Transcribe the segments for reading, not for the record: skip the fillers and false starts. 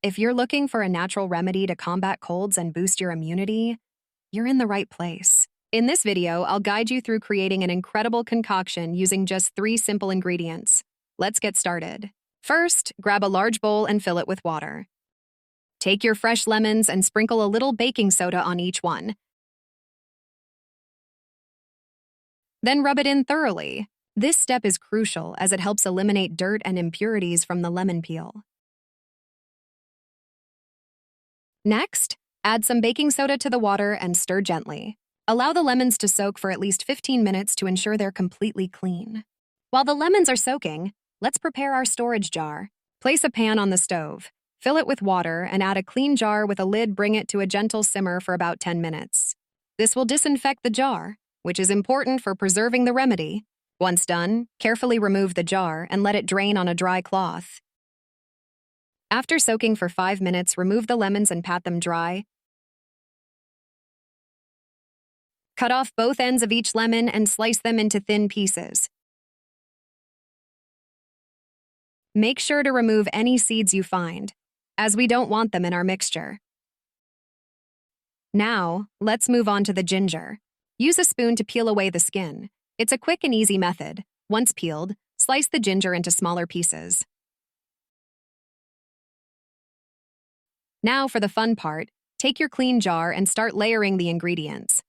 If you're looking for a natural remedy to combat colds and boost your immunity, you're in the right place. In this video, I'll guide you through creating an incredible concoction using just 3 simple ingredients. Let's get started. First, grab a large bowl and fill it with water. Take your fresh lemons and sprinkle a little baking soda on each one. Then rub it in thoroughly. This step is crucial as it helps eliminate dirt and impurities from the lemon peel. Next, add some baking soda to the water and stir gently. Allow the lemons to soak for at least 15 minutes to ensure they're completely clean. While the lemons are soaking, let's prepare our storage jar. Place a pan on the stove. Fill it with water and add a clean jar with a lid. Bring it to a gentle simmer for about 10 minutes. This will disinfect the jar, which is important for preserving the remedy. Once done, carefully remove the jar and let it drain on a dry cloth. After soaking for 5 minutes, remove the lemons and pat them dry. Cut off both ends of each lemon and slice them into thin pieces. Make sure to remove any seeds you find, as we don't want them in our mixture. Now, let's move on to the ginger. Use a spoon to peel away the skin. It's a quick and easy method. Once peeled, slice the ginger into smaller pieces. Now for the fun part, take your clean jar and start layering the ingredients.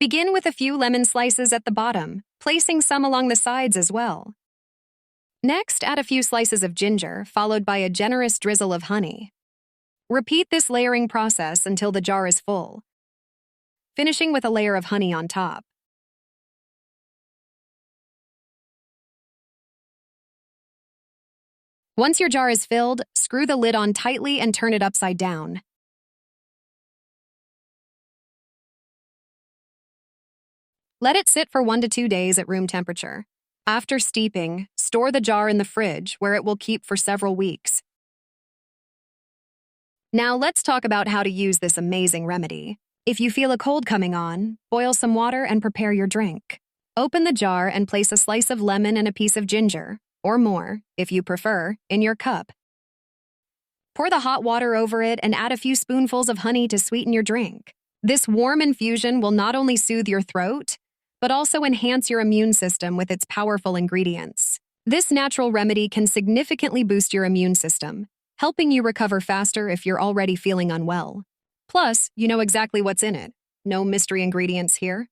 Begin with a few lemon slices at the bottom, placing some along the sides as well. Next, add a few slices of ginger, followed by a generous drizzle of honey. Repeat this layering process until the jar is full, finishing with a layer of honey on top. Once your jar is filled, screw the lid on tightly and turn it upside down. Let it sit for 1 to 2 days at room temperature. After steeping, store the jar in the fridge where it will keep for several weeks. Now let's talk about how to use this amazing remedy. If you feel a cold coming on, boil some water and prepare your drink. Open the jar and place a slice of lemon and a piece of ginger, or more, if you prefer, in your cup. Pour the hot water over it and add a few spoonfuls of honey to sweeten your drink. This warm infusion will not only soothe your throat, but also enhance your immune system with its powerful ingredients. This natural remedy can significantly boost your immune system, helping you recover faster if you're already feeling unwell. Plus, you know exactly what's in it. No mystery ingredients here.